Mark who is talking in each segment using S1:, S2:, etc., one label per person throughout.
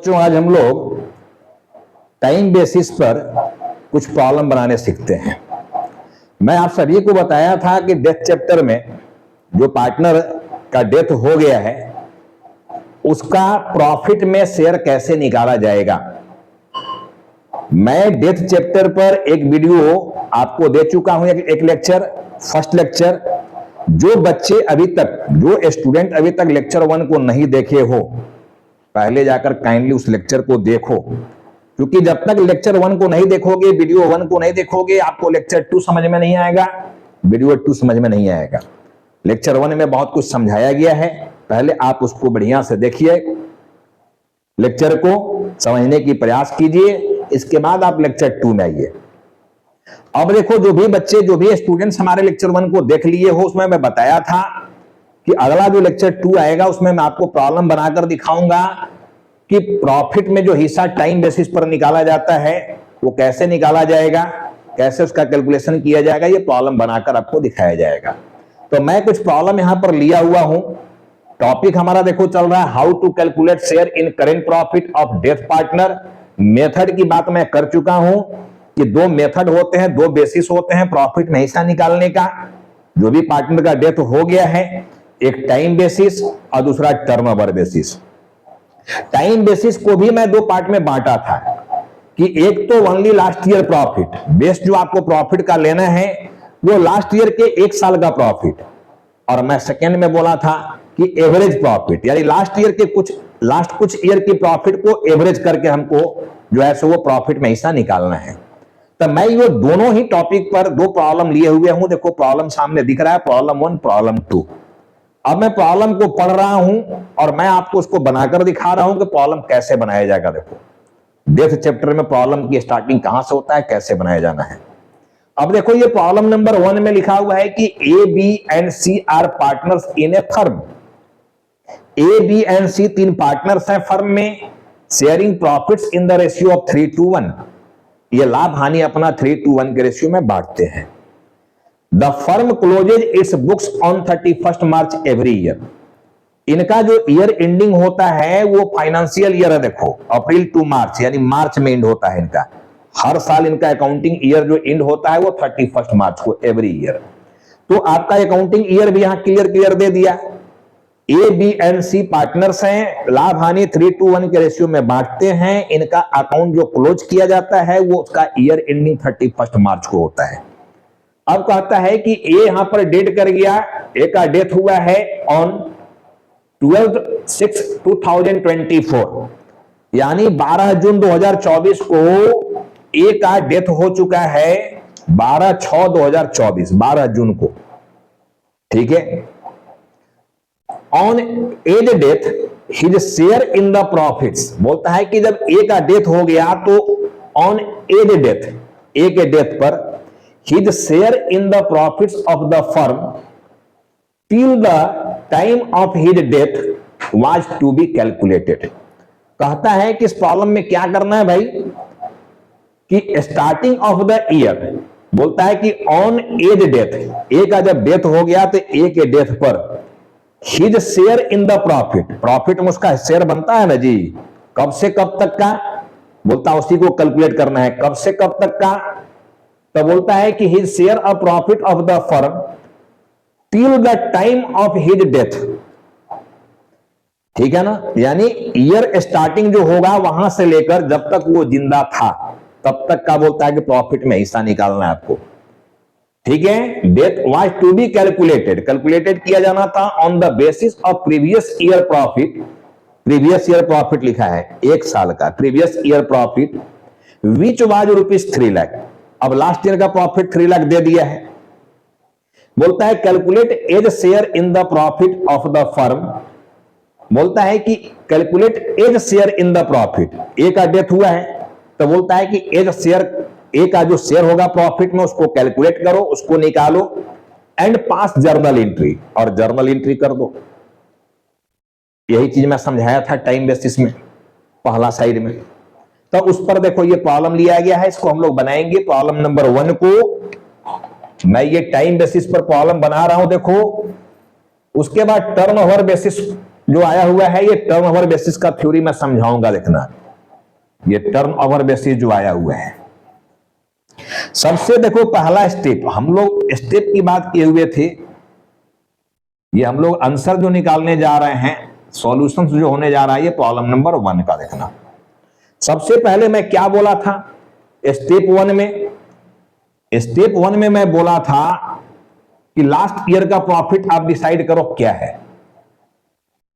S1: बच्चों आज हम लोग टाइम बेसिस पर कुछ प्रॉब्लम बनाने सीखते हैं। मैं आप सभी को बताया था कि डेथ चैप्टर में जो पार्टनर का डेथ हो गया है उसका प्रॉफिट में शेयर कैसे निकाला जाएगा। मैं डेथ चैप्टर पर एक वीडियो आपको दे चुका हूं, एक लेक्चर, फर्स्ट लेक्चर। जो बच्चे अभी तक, जो स्टूडेंट अभी तक लेक्चर 1 को नहीं देखे हो, पहले जाकर काइंडली उस लेक्चर को देखो, क्योंकि जब तक लेक्चर 1 को नहीं देखोगे, वीडियो 1 को नहीं देखोगे, आपको लेक्चर 2 समझ में नहीं आएगा, वीडियो 2 समझ में नहीं आएगा। लेक्चर 1 में बहुत कुछ समझाया गया है, पहले आप उसको बढ़िया से देखिए, लेक्चर को समझने की प्रयास कीजिए, इसके बाद आप लेक्चर 2 में आइए। अब देखो, जो भी बच्चे, जो भी स्टूडेंट्स हमारे लेक्चर 1 को देख लिए हो, उसमें मैं बताया था कि अगला जो लेक्चर 2 आएगा उसमें मैं आपको प्रॉब्लम बनाकर दिखाऊंगा कि प्रॉफिट में जो हिस्सा टाइम बेसिस पर निकाला जाता है वो कैसे निकाला जाएगा, कैसे उसका कैलकुलेशन किया जाएगा, ये प्रॉब्लम बनाकर आपको दिखाया जाएगा। तो मैं कुछ प्रॉब्लम यहां पर लिया हुआ हूं। टॉपिक हमारा देखो चल रहा है how to calculate share in current profit of death partner. Method की बात मैं कर चुका हूं कि 2 मेथड होते हैं, 2 बेसिस होते हैं प्रॉफिट में हिस्सा निकालने का। जो भी पार्टनर का डेथ हो गया है, एक टाइम बेसिस और दूसरा टर्नओवर बेसिस। टाइम बेसिस को भी मैं 2 पार्ट में बांटा था कि एक तो only last year profit, base जो आपको प्रॉफिट का लेना है वो लास्ट ईयर के 1 साल का प्रॉफिट, और मैं सेकेंड में बोला था कि एवरेज प्रॉफिट, यानी लास्ट कुछ ईयर की प्रॉफिट को एवरेज करके हमको जो है सो वो प्रॉफिट में हिस्सा निकालना है। तो मैं ये दोनों ही टॉपिक पर 2 प्रॉब्लम लिए हुए हूं। देखो प्रॉब्लम सामने दिख रहा है, प्रॉब्लम 1, प्रॉब्लम 2। अब मैं प्रॉब्लम को पढ़ रहा हूं और मैं आपको उसको बनाकर दिखा रहा हूं कि प्रॉब्लम कैसे बनाया जाएगा। देखो डेथ चैप्टर में प्रॉब्लम की स्टार्टिंग कहां से होता है, कैसे बनाया जाना है। अब देखो ये प्रॉब्लम नंबर 1 में लिखा हुआ है कि A, B and C are partners in a firm. A, B and C 3 partners हैं फर्म में, sharing profits in the ratio of 3:1। ये लाभ हानि अपना 3:1 के रेशियो में बांटते हैं। The firm closes its books on 31 March every year. इनका जो ईयर एंडिंग होता है वो फाइनेंशियल ईयर है, देखो अप्रैल टू मार्च, यानी मार्च में एंड होता है इनका। हर साल इनका अकाउंटिंग ईयर जो एंड होता है वो 31 मार्च को एवरी ईयर। तो आपका अकाउंटिंग ईयर भी यहां क्लियर दे दिया। ए, बी एंड सी पार्टनर्स हैं, लाभ हानि 3:1 के रेशियो में बांटते हैं। इनका अकाउंट जो क्लोज किया जाता है वो उसका ईयर एंडिंग 31 मार्च को होता है। अब कहता है कि ए यहां पर डेट कर गया, ए का डेथ हुआ है ऑन 12/6/2024, यानी 12 जून 2024 को ए का डेथ हो चुका है 12/6/2024, 12 जून को, ठीक है। On A's death his share in the profits, बोलता है कि जब ए का डेथ हो गया तो ऑन एज डेथ, ए के डेथ पर his share in the profits of the firm till the time of his death was to be calculated। कहता है कि इस प्रॉब्लम में क्या करना है भाई, कि स्टार्टिंग ऑफ द ईयर, बोलता है कि ऑन एज डेथ, ए का जब डेथ हो गया तो ए के डेथ पर his share in the profit, profit में उसका शेयर बनता है ना जी, कब से कब तक का, बोलता है उसी को कैलकुलेट करना है, कब से कब तक का। तो बोलता है कि his share of profit of the firm till the time of his death, ठीक है ना, यानी ईयर स्टार्टिंग जो होगा वहां से लेकर जब तक वो जिंदा था तब तक का बोलता है कि प्रॉफिट में हिस्सा निकालना है आपको, ठीक है। Death was to be calculated किया जाना था on the basis of previous year profit. Previous year profit लिखा है 1 साल का, previous year profit which was ₹3 lakh. अब लास्ट ईयर का प्रॉफिट 3 लाख दे दिया है। बोलता है calculate as share in the profit of the firm, बोलता है कि calculate as share in the profit, A का डेथ हुआ है तो बोलता है कि एज शेयर, ए का जो शेयर होगा प्रॉफिट में उसको कैलकुलेट करो, उसको निकालो एंड पास जर्नल एंट्री, और जर्नल एंट्री कर दो। यही चीज मैं समझाया था टाइम बेसिस में पहला साइड में। तो उस पर देखो ये प्रॉब्लम लिया गया है, इसको हम लोग बनाएंगे। प्रॉब्लम नंबर 1 को मैं ये टाइम बेसिस पर प्रॉब्लम बना रहा हूं, देखो। उसके बाद टर्नओवर बेसिस जो आया हुआ है ये टर्न ओवर बेसिस का थ्योरी मैं समझाऊंगा, देखना ये टर्न ओवर बेसिस जो आया हुआ है। सबसे देखो पहला स्टेप, हम लोग स्टेप की बात किए हुए थे, ये हम लोग आंसर जो निकालने जा रहे हैं, सॉल्यूशन जो होने जा रहा है, ये प्रॉब्लम नंबर 1 का देखना। सबसे पहले मैं क्या बोला था स्टेप 1 में? स्टेप 1 में मैं बोला था कि लास्ट ईयर का प्रॉफिट आप डिसाइड करो क्या है।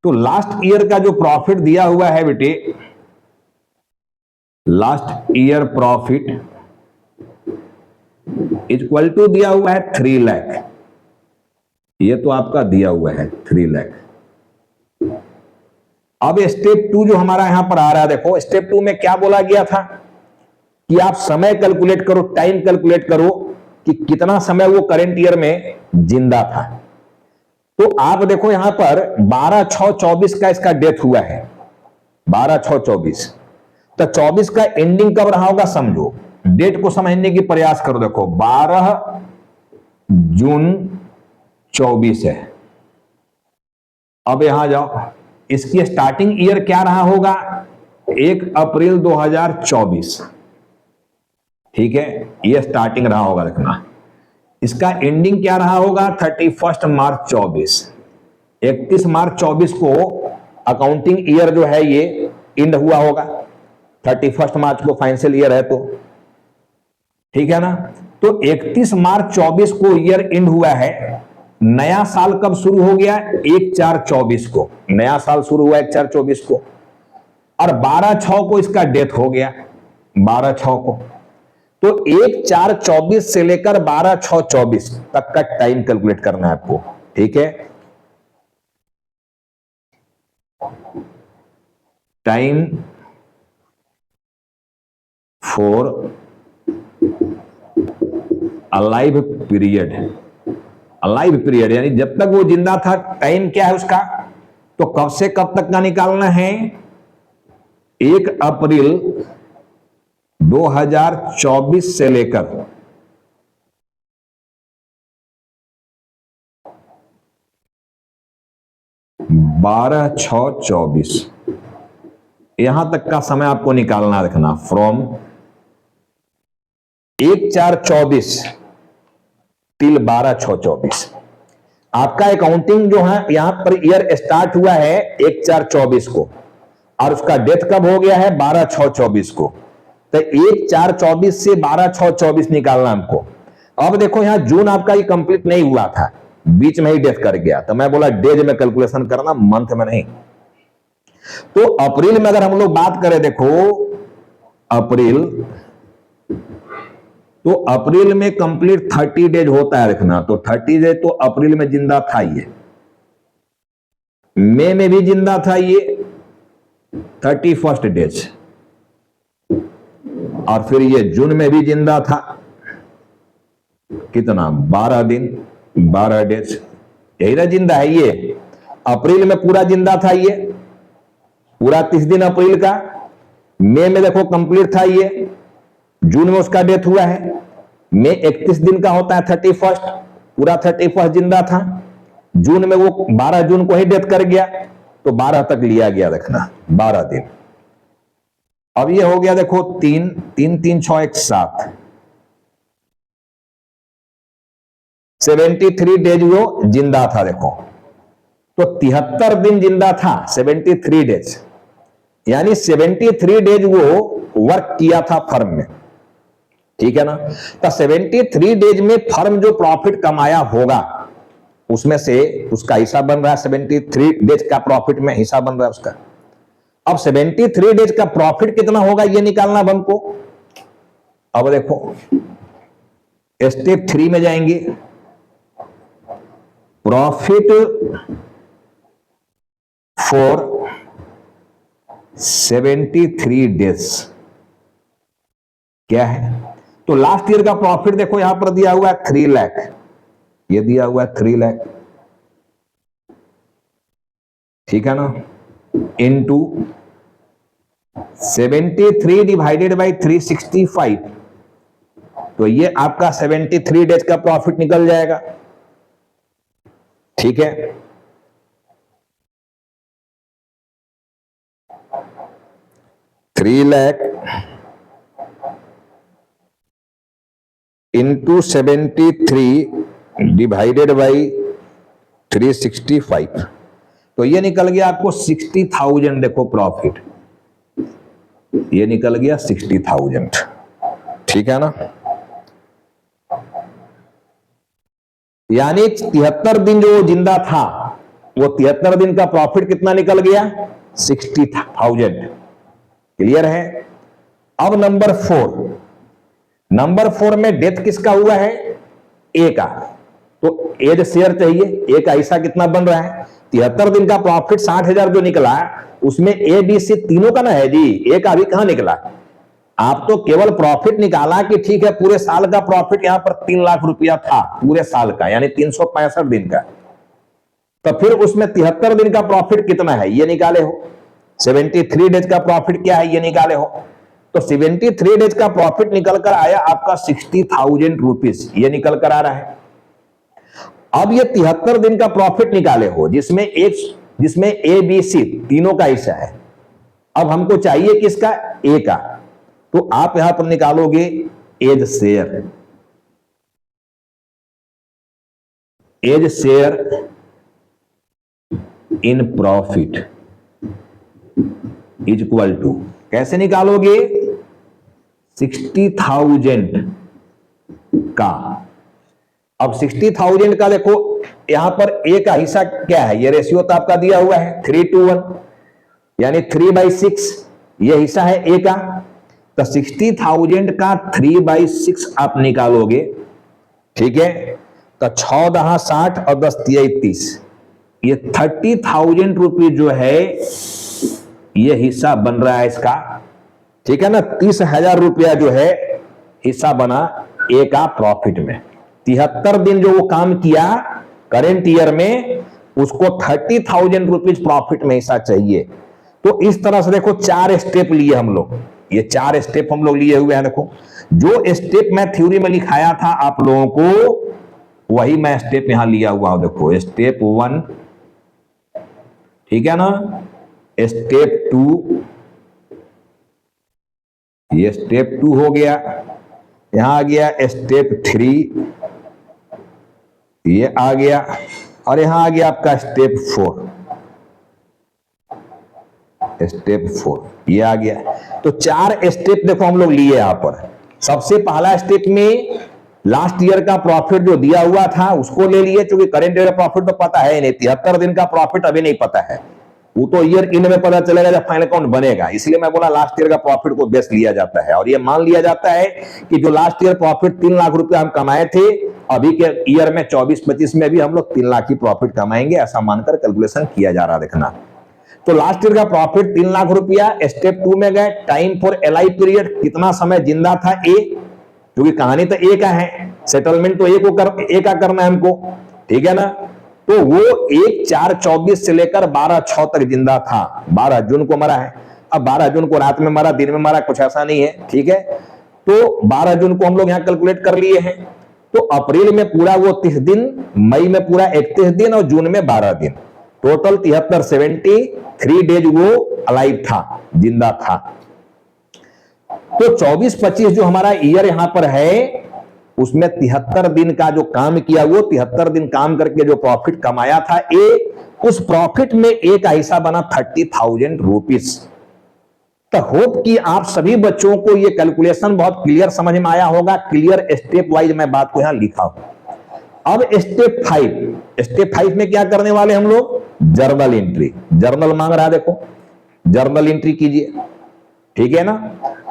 S1: तो लास्ट ईयर का जो प्रॉफिट दिया हुआ है बेटे, last year profit equal to दिया हुआ है 3 लाख। ये तो आपका दिया हुआ है 3 लाख। अब स्टेप 2 जो हमारा यहां पर आ रहा है, देखो स्टेप 2 में क्या बोला गया था कि आप समय कैलकुलेट करो, टाइम कैलकुलेट करो कि कितना समय वो करंट ईयर में जिंदा था। तो आप देखो यहां पर 12/6/24 का इसका डेथ हुआ है, 12/6/24। तो 24 का एंडिंग कब रहा होगा समझो, डेट को समझने की प्रयास करो। देखो 12 जून 24 है। अब यहां जाओ, इसकी स्टार्टिंग ईयर क्या रहा होगा, 1 अप्रैल 2024। ठीक है, यह स्टार्टिंग रहा होगा देखना। इसका एंडिंग क्या रहा होगा, 31 मार्च 24। 31 मार्च 24 को अकाउंटिंग ईयर जो है ये एंड हुआ होगा, 31 मार्च को फाइनेंशियल ईयर है तो, ठीक है ना। तो 31 मार्च 24 को ईयर एंड हुआ है। नया साल कब शुरू हो गया, 1/4/24 को नया साल शुरू हुआ 1/4/24 को, और 12/6 को इसका डेथ हो गया, 12/6 को। तो 1/4/24 से लेकर 12/6/24 तक का टाइम कैलकुलेट करना है आपको, ठीक है। Time for alive period, alive period यानी जब तक वो जिंदा था, टाइम क्या है उसका, तो कब से कब तक का निकालना है, 1 अप्रैल 2024 से लेकर 12/6/24 यहां तक का समय आपको निकालना रखना। From 1/4/24 till 12/6/24। आपका अकाउंटिंग जो है यहां पर ईयर स्टार्ट हुआ है 1/4/24 को, और उसका डेथ कब हो गया है, 12/6/24 को। तो 1/4/24 से 12/6/24 निकालना हमको। अब देखो यहां जून आपका ये कंप्लीट नहीं हुआ था, बीच में ही डेथ कर गया, तो मैं बोला डेज में कैलकुलेशन करना, मंथ में नहीं। तो अप्रैल में अगर हम लोग बात करें, देखो अप्रैल, तो अप्रैल में कंप्लीट 30 डेज होता है रखना। तो 30 डेज तो अप्रैल में जिंदा था ये, मई में भी जिंदा था ये 31 डेज, और फिर ये जून में भी जिंदा था, कितना 12 दिन 12 डेज, यही ना जिंदा है ये। अप्रैल में पूरा जिंदा था ये, पूरा 30 दिन अप्रैल का। मई में देखो कंप्लीट था ये, जून में उसका डेथ हुआ है। मई 31 दिन का होता है 31, पूरा 31 जिंदा था। जून में वो 12 जून को ही डेथ कर गया, तो 12 तक लिया गया रखना, 12 दिन। अब ये हो गया देखो 3 3 3 6 1 7, 73 डेज वो जिंदा था देखो। तो 73 दिन जिंदा था, 73 डेज, यानी 73 डेज वो वर्क किया था फर्म में, ठीक है ना। तो 73 डेज में फर्म जो प्रॉफिट कमाया होगा उसमें से उसका हिस्सा बन रहा है, 73 डेज का प्रॉफिट में हिस्सा बन रहा है उसका। अब 73 डेज का प्रॉफिट कितना होगा ये निकालना अब हमको। अब देखो स्टेप 3 में जाएंगे, प्रॉफिट फॉर 73 डेज क्या है। तो लास्ट ईयर का प्रॉफिट देखो यहां पर दिया हुआ है 3 लाख, ये दिया हुआ है 3 लाख, ठीक है ना, इनटू 73 डिवाइडेड बाई 365, तो ये आपका 73 डेज का प्रॉफिट निकल जाएगा, ठीक है। 3 लाख इंटू 73 डिवाइडेड बाई 365, तो ये निकल गया आपको 60,000। देखो प्रॉफिट ये निकल गया 60,000, ठीक है ना। यानी 73 दिन जो जिंदा था, वो 73 दिन का प्रॉफिट कितना निकल गया? 60,000। क्लियर है। अब नंबर 4 में डेथ किसका हुआ है? ए का। तो एज शेयर चाहिए। ए का हिस्सा कितना बन रहा है? 73 दिन का प्रॉफिट 60,000 जो निकला, उसमें ए बी सी तीनों का ना है जी। ए का अभी कहां निकला? आप तो केवल प्रॉफिट निकाला कि ठीक है पूरे साल का प्रॉफिट यहां पर 3 लाख रुपया था पूरे साल का, यानी 365 दिन का। तो फिर उसमें 73 दिन का प्रॉफिट कितना है ये निकाले हो। 73 डेज का प्रॉफिट क्या है ये निकाले हो। तो 73 डेज का प्रॉफिट निकल कर आया आपका 60,000 रुपीज, ये निकल कर आ रहा है। अब ये 73 दिन का प्रॉफिट निकाले हो जिसमें ए बी सी तीनों का हिस्सा है। अब हमको चाहिए किसका? ए का। तो आप यहां पर निकालोगे A's share in profit is equal to, कैसे निकालोगे? 60,000 का। अब 60,000 का देखो यहां पर ए का हिस्सा क्या है? ये रेशियो तो आपका दिया हुआ है 3:1, यानी 3/6 ये हिस्सा है ए का। तो 60,000 का 3/6 आप निकालोगे, ठीक है। तो 6 60 और 10 30, ये 30,000 रुपीज जो है ये हिस्सा बन रहा है इसका, ठीक है ना। 30,000 रुपया जो है हिस्सा बना ए का प्रॉफिट में। 73 दिन जो वो काम किया करेंट ईयर में, उसको 30,000 रुपीज प्रॉफिट में हिस्सा चाहिए। तो इस तरह से देखो 4 स्टेप लिए हम लोग, ये 4 स्टेप हम लोग लिए हुए हैं। देखो जो स्टेप मैं थ्योरी में लिखाया था आप लोगों को, वही मैं स्टेप यहां लिया हुआ हूं। देखो स्टेप 1, ठीक है ना, स्टेप 2, ये स्टेप 2 हो गया। यहां आ गया स्टेप 3, ये आ गया, और यहां आ गया आपका स्टेप 4, ये आ गया। तो 4 स्टेप देखो हम लोग लिए यहां पर। सबसे पहला स्टेप में लास्ट ईयर का प्रॉफिट जो दिया हुआ था उसको ले लिए, क्योंकि करेंट ईयर प्रॉफिट तो पता है नहीं, 73 दिन का प्रॉफिट अभी नहीं पता है, वो तो ईयर एंड में पता चलेगा जब फाइनल अकाउंट बनेगा। इसलिए मैं बोला लास्ट ईयर का प्रॉफिट को बेस लिया जाता है, और ये मान लिया जाता है कि जो लास्ट ईयर प्रॉफिट 3 लाख रुपया हम कमाए थे, अभी के ईयर में 24-25 में भी हम लोग 3 लाख की प्रॉफिट कमाएंगे, ऐसा मानकर कैलकुलेशन किया जा रहा। देखना तो लास्ट ईयर का प्रॉफिट 3 लाख रुपया। स्टेप 2 में गए, टाइम फॉर एलआई पीरियड, कितना समय जिंदा था ए, क्योंकि कहानी तो ए का है, सेटलमेंट तो ए का करना है हमको, ठीक है ना। तो वो 1/4/24 से लेकर 12/6 तक जिंदा था। 12 जून को मरा है। अब 12 जून को रात में मरा, दिन में मरा, कुछ ऐसा नहीं है, ठीक है। तो 12 जून को हम लोग यहां कैलकुलेट कर लिए हैं। तो अप्रैल में पूरा वो 30 दिन, मई में पूरा 31 दिन, और जून में 12 दिन, टोटल 73 डेज वो अलाइव था, जिंदा था। तो 24-25 जो हमारा ईयर यहां पर है, उसमें 73 दिन का जो काम किया, वो 73 दिन काम करके जो प्रॉफिट कमाया था ए, उस प्रॉफिट में ए का हिस्सा बना 30,000 रुपीज। तो होप कि आप सभी बच्चों को ये कैलकुलेशन बहुत क्लियर समझ में आया होगा। क्लियर स्टेप वाइज मैं बात को यहां लिखा हूं। अब स्टेप 5 में क्या करने वाले हम लोग? Journal entry. जर्नल मांग रहा है, देखो जर्नल एंट्री कीजिए, ठीक है ना।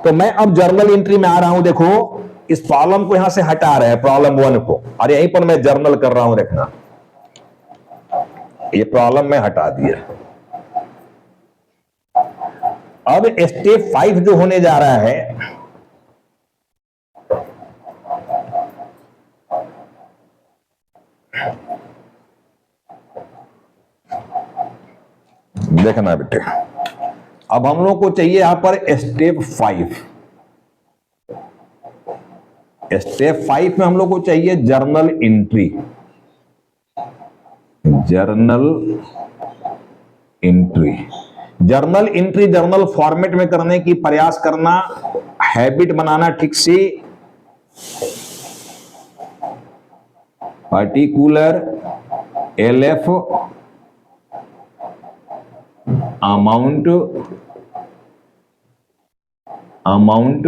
S1: तो मैं अब जर्नल एंट्री में आ रहा हूं। देखो इस प्रॉब्लम को यहां से हटा रहे हैं, प्रॉब्लम 1 को, और यहीं पर मैं जर्नल कर रहा हूं। देखना ये प्रॉब्लम में हटा दिया। अब स्टेप 5 जो होने जा रहा है, देखना बेटे, अब हम लोग को चाहिए यहां पर स्टेप 5। स्टेप 5 में हम लोग को चाहिए journal entry. Journal entry journal entry journal format में करने की प्रयास करना, हैबिट बनाना ठीक से। Particular LF amount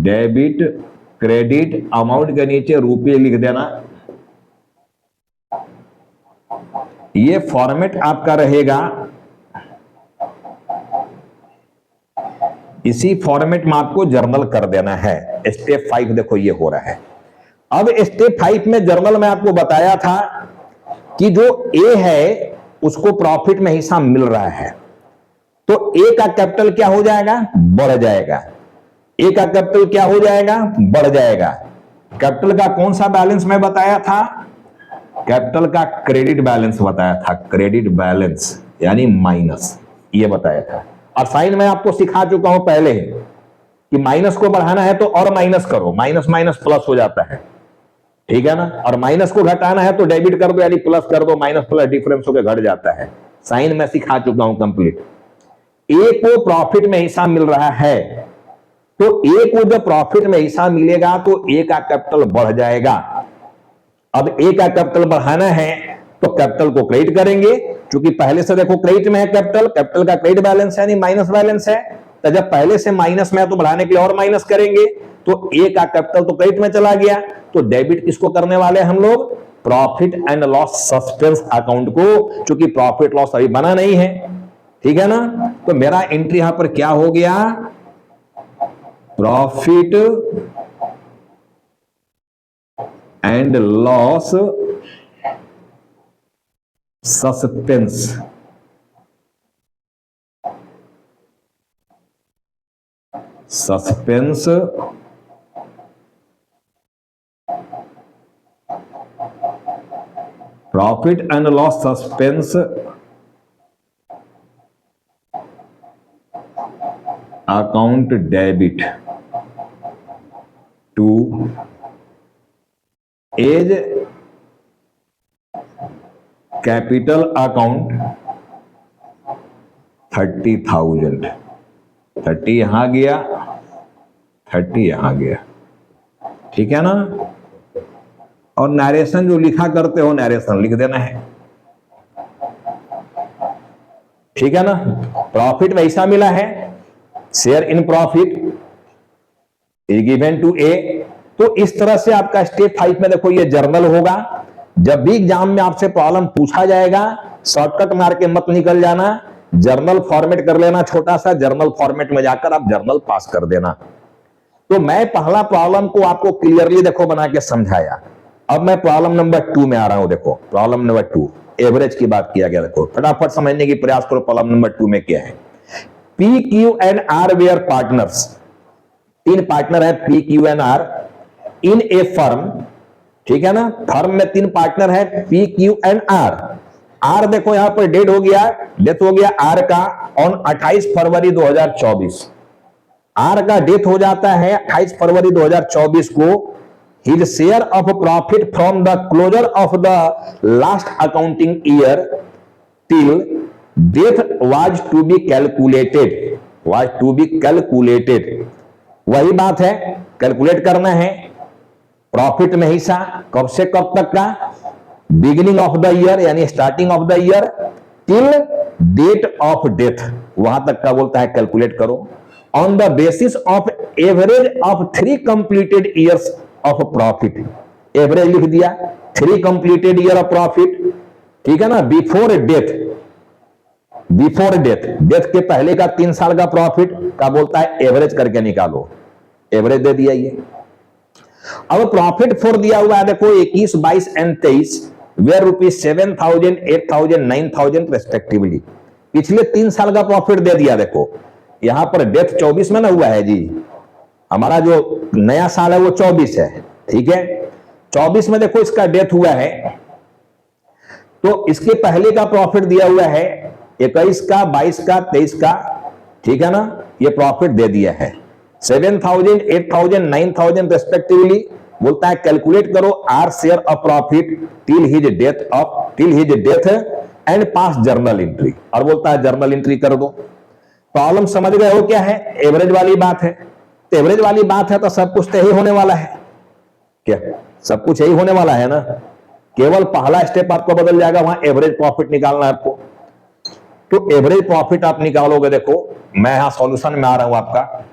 S1: debit credit, amount के नीचे रुपये लिख देना। ये फॉर्मेट आपका रहेगा, इसी फॉर्मेट में आपको जर्नल कर देना है। स्टेप 5 देखो ये हो रहा है। अब स्टेप 5 में जर्नल में आपको बताया था कि जो ए है उसको प्रॉफिट में हिस्सा मिल रहा है, तो ए का कैपिटल क्या हो जाएगा, बढ़ जाएगा। ए का कैपिटल क्या हो जाएगा, बढ़ जाएगा। कैपिटल का कौन सा बैलेंस मैं बताया था, कैपिटल का क्रेडिट बैलेंस बताया था, क्रेडिट बैलेंस यानी माइनस, ये बताया था। और साइन में आपको सिखा चुका हूं पहले ही कि माइनस को बढ़ाना है तो और माइनस करो, माइनस माइनस प्लस हो जाता है, ठीक है ना। और माइनस को घटाना है तो डेबिट कर दो यानी प्लस कर दो, माइनस प्लस डिफरेंस होकर घट जाता है। साइन में सिखा चुका हूं कंप्लीट। ए को प्रॉफिट में हिस्सा मिल रहा है, तो ए को जब प्रॉफिट में हिस्सा मिलेगा तो ए का कैपिटल बढ़ जाएगा। अब ए का कैपिटल बढ़ाना है तो कैपिटल को क्रेडिट करेंगे, क्योंकि पहले से देखो क्रेडिट में है कैपिटल, कैपिटल का क्रेडिट बैलेंस है यानी माइनस बैलेंस है, तो जब पहले से माइनस में है तो बढ़ाने के लिए और माइनस करेंगे, तो ए का कैपिटल तो क्रेडिट में चला गया। तो डेबिट किसको करने वाले हम लोग, profit and loss suspense account को, क्योंकि प्रॉफिट लॉस अभी बना नहीं है, ठीक है ना। तो मेरा एंट्री यहां पर क्या हो गया, profit and loss suspense, suspense profit and loss suspense account debit to A's capital account 30,000, 30 यहां गया, 30 यहां गया, ठीक है ना। और नरेशन जो लिखा करते हो नरेशन लिख देना है, ठीक है ना। प्रॉफिट वैसा मिला है, share in profit is given to A. तो इस तरह से आपका स्टेप 5 में देखो ये जर्नल होगा। जब भी एग्जाम में आपसे प्रॉब्लम पूछा जाएगा शॉर्टकट मार के मत निकल जाना, जर्नल फॉर्मेट कर लेना, छोटा सा जर्नल फॉर्मेट में जाकर आप जर्नल पास कर देना। तो मैं पहला प्रॉब्लम को आपको क्लियरली देखो बना के समझाया। अब मैं प्रॉब्लम नंबर 2 में आ रहा हूं। देखो प्रॉब्लम नंबर 2 एवरेज की बात किया गया। देखो फटाफट समझने की प्रयास करो प्रॉब्लम नंबर 2 में क्या है। P Q and R were partners, 3 partner है P Q and R in a firm, ठीक है ना। फर्म में 3 पार्टनर है P Q and R. R देखो यहां पर डेट हो गया, डेथ हो गया आर का ऑन 28 फरवरी 2024। आर का डेथ हो जाता है 28 फरवरी 2024 को। His share of profit from the closure of the last accounting year till death was to be calculated, was to be calculated. वही बात है, कैलकुलेट करना है प्रॉफिट में हिस्सा कब से कब तक का, बिगिनिंग ऑफ द ईयर यानी starting of the year till date of death, वहां तक का बोलता है कैलकुलेट करो। On the basis of average of 3 completed years of profit, average लिख दिया 3 कंप्लीटेड ईयर ऑफ प्रॉफिट, ठीक है ना। Before death, before death, death के पहले का 3 साल का प्रॉफिट का बोलता है एवरेज करके निकालो, एवरेज दे दिया ये। अब प्रॉफिट फॉर दिया हुआ है देखो 21, 22 एंड 23 वेयर रुपीज 7,000, 8,000, 9,000 रेस्पेक्टिवली। पिछले 3 साल का प्रॉफिट दे दिया। देखो यहां पर डेथ 24 में ना हुआ है जी, हमारा जो नया साल है वो 24 है, ठीक है। 24 में देखो इसका डेथ हुआ है, तो इसके पहले का प्रॉफिट दिया हुआ है 21 का, 22 का, 23 का, ठीक है ना। ये प्रॉफिट दे दिया है 7,000, 8,000, 9,000 रेस्पेक्टिवली। बोलता है कैलकुलेट करो R share of profit till his death of, till his death and pass journal entry, और बोलता है जर्नल एंट्री कर दो। प्रॉब्लम समझ गए हो क्या है? एवरेज वाली बात है। तो एवरेज वाली बात है तो सब कुछ तो यही होने वाला है। क्या सब कुछ यही होने वाला है ना? केवल पहला स्टेप आपको बदल जाएगा, वहां एवरेज प्रॉफिट निकालना है आपको। तो एवरेज प्रॉफिट आप निकालोगे। देखो मैं यहां सॉल्यूशन में आ रहा हूं आपका।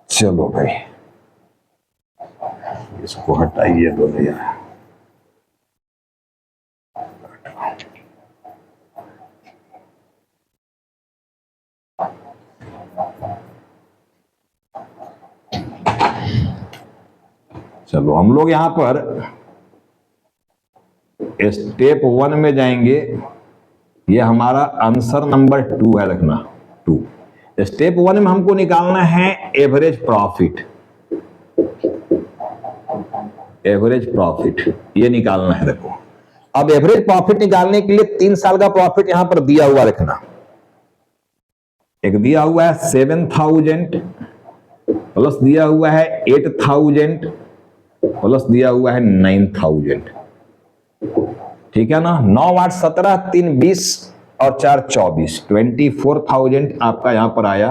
S1: चलो भाई इसको हटाइए दो यार। चलो हम लोग यहां पर स्टेप 1 में जाएंगे। ये हमारा आंसर नंबर 2 है, रखना 2। स्टेप 1 में हमको निकालना है एवरेज प्रॉफिट। एवरेज प्रॉफिट ये निकालना है। देखो अब एवरेज प्रॉफिट निकालने के लिए 3 साल का प्रॉफिट यहां पर दिया हुआ रखना। एक दिया हुआ है 7000 प्लस दिया हुआ है 8000 प्लस दिया हुआ है 9000। ठीक है ना? 9 8 17 3 20 और 4 24 24,000 आपका यहां पर आया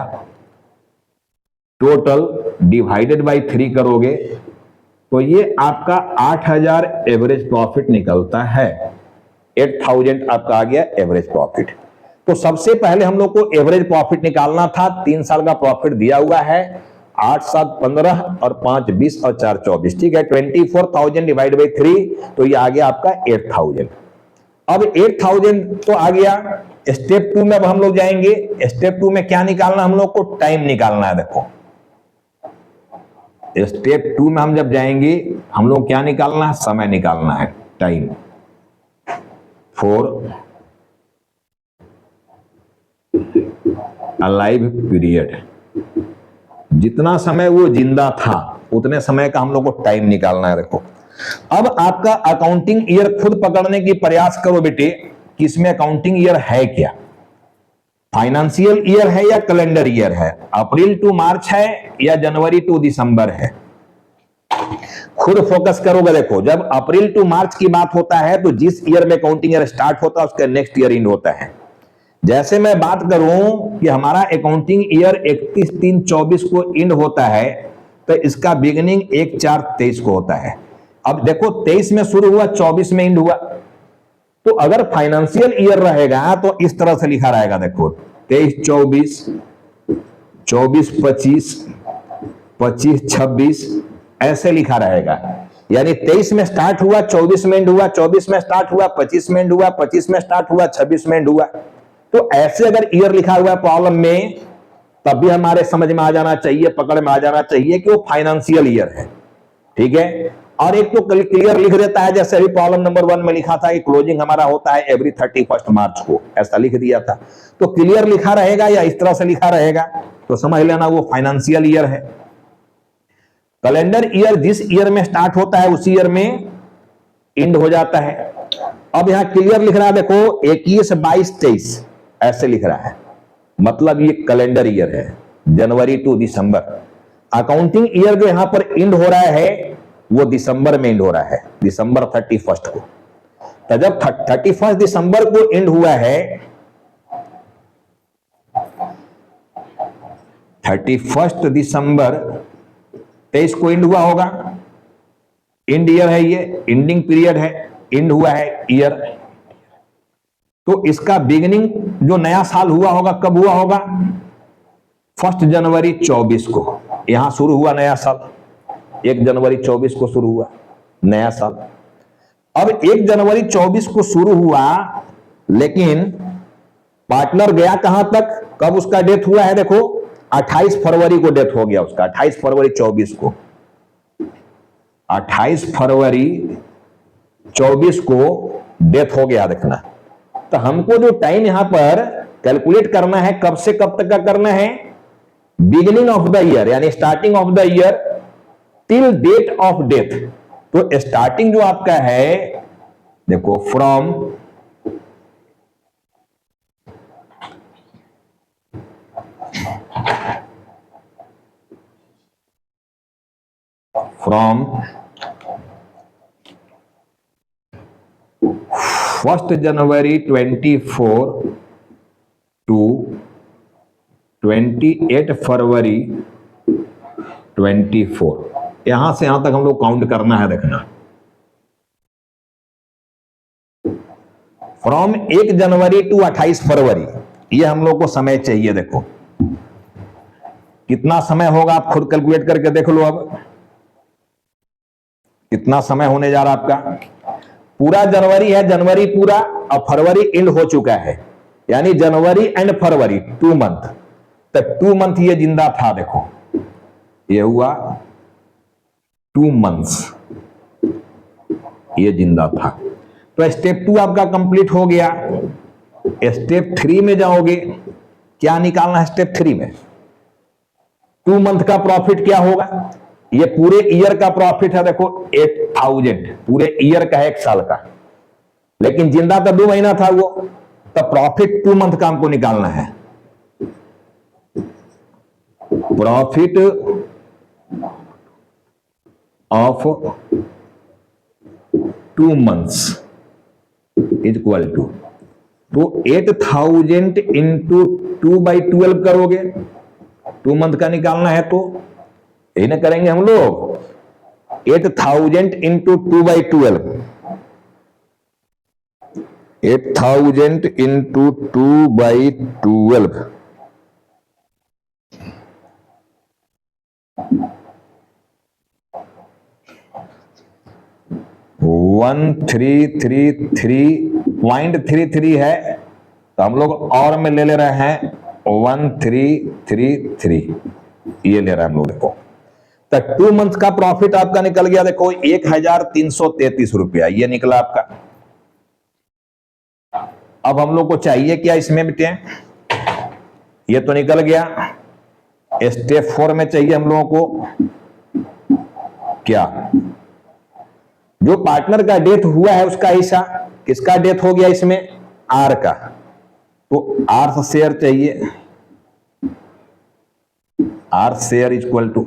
S1: टोटल। डिवाइडेड बाय 3 करोगे तो ये आपका 8000 एवरेज प्रॉफिट निकलता है। 8000 आपका आ गया एवरेज प्रॉफिट। तो सबसे पहले हम लोग को एवरेज प्रॉफिट निकालना था। 3 साल का प्रॉफिट दिया हुआ है, 8 7 15 और 5 20 और 4 24। ठीक है, 24,000 डिवाइड बाई 3 तो ये आ गया आपका 8000। अब 8000 तो आ गया। स्टेप 2 में अब हम लोग जाएंगे। स्टेप 2 में क्या निकालना? हम लोग को टाइम निकालना है। देखो स्टेप 2 में हम जब जाएंगे हम लोग क्या निकालना है? समय निकालना है, टाइम फॉर अलाइव पीरियड। जितना समय वो जिंदा था उतने समय का हम लोग को टाइम निकालना है। देखो अब आपका अकाउंटिंग ईयर खुद पकड़ने की प्रयास करो बेटे कि इसमें अकाउंटिंग ईयर है क्या। फाइनेंशियल ईयर है या कैलेंडर ईयर है? अप्रैल टू मार्च है या जनवरी टू दिसंबर है? खुद फोकस करोगे। देखो जब अप्रैल टू मार्च की बात होता है तो जिस ईयर में अकाउंटिंग ईयर स्टार्ट होता है उसका नेक्स्ट ईयर एंड होता है। जैसे मैं बात करूं कि हमारा अकाउंटिंग ईयर 31/3/24 को एंड होता है तो इसका बिगिनिंग 1/4/23 को होता है। अब देखो 23 में शुरू हुआ, 24 में एंड हुआ। तो अगर फाइनेंशियल ईयर रहेगा तो इस तरह से लिखा रहेगा। देखो 23-24, 24-25, 25-26 ऐसे लिखा रहेगा। यानी 23 में स्टार्ट हुआ, 24 में एंड हुआ, 24 में स्टार्ट हुआ, 25 में एंड हुआ, 25 में स्टार्ट हुआ, 26 में एंड हुआ। तो ऐसे अगर ईयर लिखा हुआ है प्रॉब्लम में तब भी हमारे समझ में आ जाना चाहिए, पकड़ में आ जाना चाहिए कि वो फाइनेंशियल ईयर है। ठीक है, और एक तो क्लियर लिख देता है, जैसे अभी प्रॉब्लम नंबर 1 में लिखा था कि क्लोजिंग हमारा होता है एवरी 31 मार्च को, ऐसा लिख दिया था। तो क्लियर लिखा रहेगा या इस तरह से लिखा रहेगा तो समझ लेना वो फाइनेंशियल ईयर है। कैलेंडर ईयर जिस ईयर में स्टार्ट होता है उसी ईयर में एंड हो जाता है। अब यहां क्लियर लिख रहा है, देखो 21 22 23 ऐसे लिख रहा है, मतलब ये कैलेंडर ईयर है, जनवरी टू दिसंबर। अकाउंटिंग ईयर जो यहां पर एंड हो रहा है वो दिसंबर में एंड हो रहा है, दिसंबर 31 को। तो जब 31 दिसंबर को एंड हुआ है, 31 दिसंबर 23 को एंड हुआ होगा। एंड ईयर है, ये एंडिंग पीरियड है, एंड हुआ है ईयर। तो इसका बिगिनिंग जो नया साल हुआ होगा कब हुआ होगा? 1 जनवरी 24 को यहां शुरू हुआ नया साल। 1 जनवरी 24 को शुरू हुआ नया साल। अब 1 जनवरी 24 को शुरू हुआ, लेकिन पार्टनर गया कहां तक? कब उसका डेथ हुआ है? देखो 28 फरवरी को डेथ हो गया उसका, 28 फरवरी 24 को। 28 फरवरी 24 को डेथ हो गया। देखना तो हमको जो टाइम यहां पर कैलकुलेट करना है, कब से कब तक का करना है? बिगिनिंग ऑफ द ईयर यानी starting of the year till date of death. तो स्टार्टिंग जो आपका है, देखो फ्रॉम फ्रॉम 1 जनवरी 24 टू 28 फरवरी 24, यहां से यहां तक हम लोग काउंट करना है। देखना, फ्रॉम 1 जनवरी टू 28 फरवरी, ये हम लोग को समय चाहिए। देखो कितना समय होगा, आप खुद कैलकुलेट करके देख लो। अब कितना समय होने जा रहा आपका? पूरा जनवरी है, जनवरी पूरा, अब फरवरी एंड हो चुका है, यानी जनवरी एंड फरवरी 2 मंथ। तो 2 मंथ ये जिंदा था। देखो ये हुआ 2 मंथ्स, ये जिंदा था। तो स्टेप 2 आपका कंप्लीट हो गया। स्टेप 3 में जाओगे, क्या निकालना है स्टेप 3 में? 2 मंथ का प्रॉफिट क्या होगा? ये पूरे ईयर का प्रॉफिट है। देखो 8000 पूरे ईयर का है, 1 साल का, लेकिन जिंदा तो 2 महीना था वो। तो प्रॉफिट 2 मंथ का हमको निकालना है। Profit of 2 months equal to, तो 8000 इंटू 2/12 करोगे, 2 मंथ का निकालना है तो यही ना करेंगे हम लोग। 8000 इंटू 2/12, 8000 इंटू 2/12, 1333.33 है, तो हम लोग और में ले रहे हैं 1333, ये ले रहे हैं हम लोग। देखो तो 2 मंथ का प्रॉफिट आपका निकल गया। देखो 1333 रुपया ये निकला आपका। अब हम लोग को चाहिए क्या इसमें बेटे? ये तो निकल गया। स्टेप 4 में चाहिए हम लोगों को क्या? जो पार्टनर का डेथ हुआ है उसका हिस्सा। किसका डेथ हो गया इसमें? आर का। तो आर शेयर चाहिए। R share equal to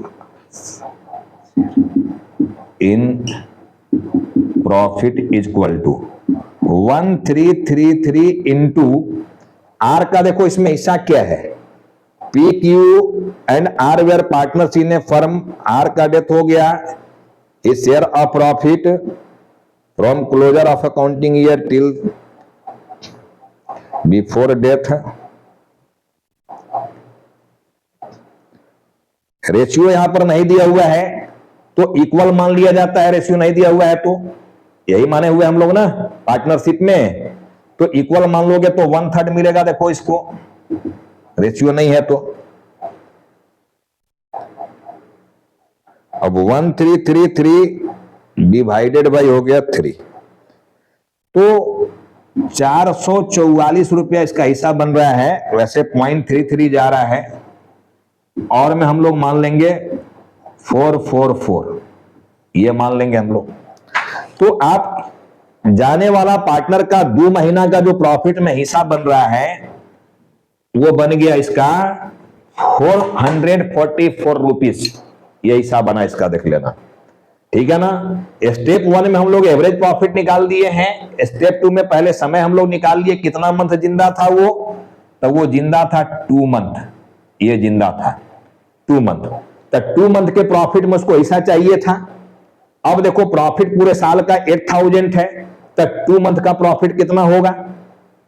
S1: in profit equal to 1333 into R का। देखो इसमें हिस्सा क्या है? P Q and R were partners in a firm. R का डेथ हो गया। इस share of profit from closure of accounting year till before death. Ratio यहां पर नहीं दिया हुआ है तो इक्वल मान लिया जाता है। रेशियो नहीं दिया हुआ है तो यही माने हुए हम लोग ना पार्टनरशिप में, तो इक्वल मान लोगे तो 1/3 मिलेगा। देखो इसको रेशियो नहीं है तो अब 1333 डिवाइडेड बाई हो गया 3, तो 444 रुपया इसका हिस्सा बन रहा है। वैसे 0.33 जा रहा है और में हम लोग मान लेंगे 444, ये मान लेंगे हम लोग। तो आप जाने वाला पार्टनर का 2 महीना का जो प्रॉफिट में हिस्सा बन रहा है वो बन गया इसका 444 रुपीज, ये हिस्सा बना इसका, देख लेना। ठीक है ना? स्टेप 1 में हम लोग एवरेज प्रॉफिट निकाल दिए हैं। स्टेप 2 में पहले समय हम लोग निकाल लिए, कितना मंथ जिंदा था वो? तो वो जिंदा था 2 मंथ, ये जिंदा था 2 मंथ। तो 2 मंथ के प्रॉफिट में उसको हिस्सा चाहिए था। अब देखो प्रॉफिट पूरे साल का 8000 है, तो 2 मंथ का प्रॉफिट कितना होगा?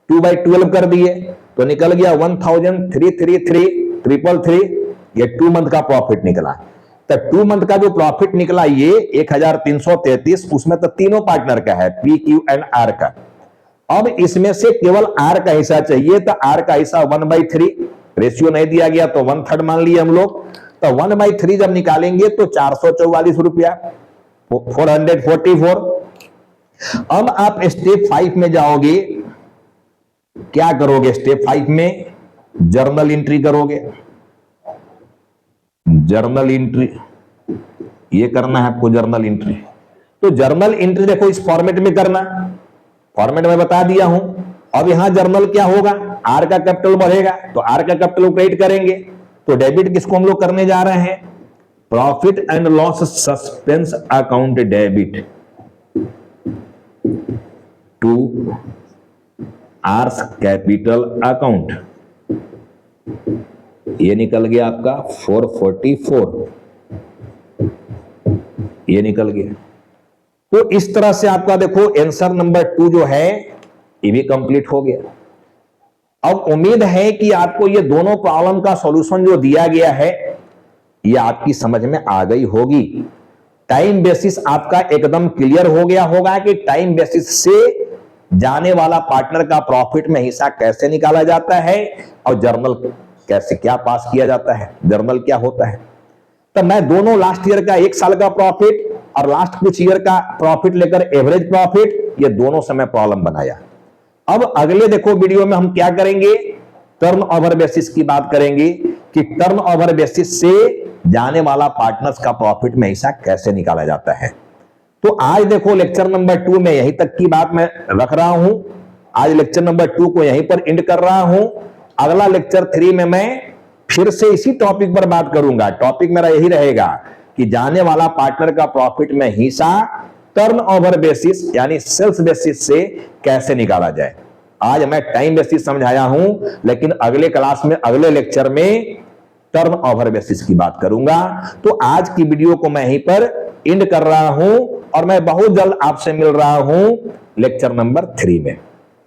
S1: 2/12 कर दिए तो निकल गया 1333,333, ये 2 मंथ का प्रॉफिट निकला। तो 2 मंथ का जो प्रॉफिट निकला ये 1333, उसमें तो तीनों पार्टनर का है, पी क्यू एंड आर का। अब इसमें से केवल आर का हिस्सा चाहिए, तो आर का हिस्सा 1/3, रेशियो नहीं दिया गया तो 1/3 मान लिए हम लोग। तो 1/3 जब निकालेंगे तो 444 रुपया, 444। अब आप स्टेप 5 में जाओगे, क्या करोगे? स्टेप 5 में जर्नल एंट्री करोगे। जर्नल एंट्री ये करना है आपको, जर्नल एंट्री। तो जर्नल एंट्री देखो इस फॉर्मेट में करना, फॉर्मेट में बता दिया हूं। अब यहां जर्नल क्या होगा? आर का कैपिटल बढ़ेगा तो आर का कैपिटल क्रेडिट करेंगे। तो डेबिट किसको हम लोग करने जा रहे हैं? Profit and loss suspense account debit to R's capital account, ये निकल गया आपका 444, ये निकल गया। तो इस तरह से आपका देखो आंसर नंबर 2 जो है ये भी कंप्लीट हो गया। अब उम्मीद है कि आपको ये दोनों प्रॉब्लम का सॉल्यूशन जो दिया गया है ये आपकी समझ में आ गई होगी। टाइम बेसिस आपका एकदम क्लियर हो गया होगा कि टाइम बेसिस से जाने वाला पार्टनर का प्रॉफिट में हिस्सा कैसे निकाला जाता है और जर्नल कैसे क्या पास किया जाता है, जर्नल क्या होता है। तो मैं दोनों लास्ट ईयर का 1 साल का प्रॉफिट और लास्ट कुछ ईयर का प्रॉफिट लेकर एवरेज प्रॉफिट ये दोनों समय प्रॉब्लम बनाया। अब अगले देखो वीडियो में हम क्या करेंगे, टर्न ओवर बेसिस की बात करेंगे कि टर्न ओवर बेसिस से जाने वाला पार्टनर्स का प्रॉफिट में हिस्सा कैसे निकाला जाता है। तो आज देखो लेक्चर नंबर 2 में यहीं तक की बात मैं रख रहा हूं। आज लेक्चर नंबर 2 को यहीं पर एंड कर रहा हूं। अगला लेक्चर 3 में मैं फिर से इसी टॉपिक पर बात करूंगा। टॉपिक मेरा यही रहेगा कि जाने वाला पार्टनर का प्रॉफिट में हिस्सा टर्न ओवर बेसिस यानी सेल्स बेसिस से कैसे निकाला जाए। आज मैं टाइम बेसिस समझाया हूं, लेकिन अगले क्लास में अगले लेक्चर में टर्न ओवर बेसिस की बात करूंगा। तो आज की वीडियो को मैं यहीं पर एंड कर रहा हूं और मैं बहुत जल्द आपसे मिल रहा हूं लेक्चर नंबर 3 में।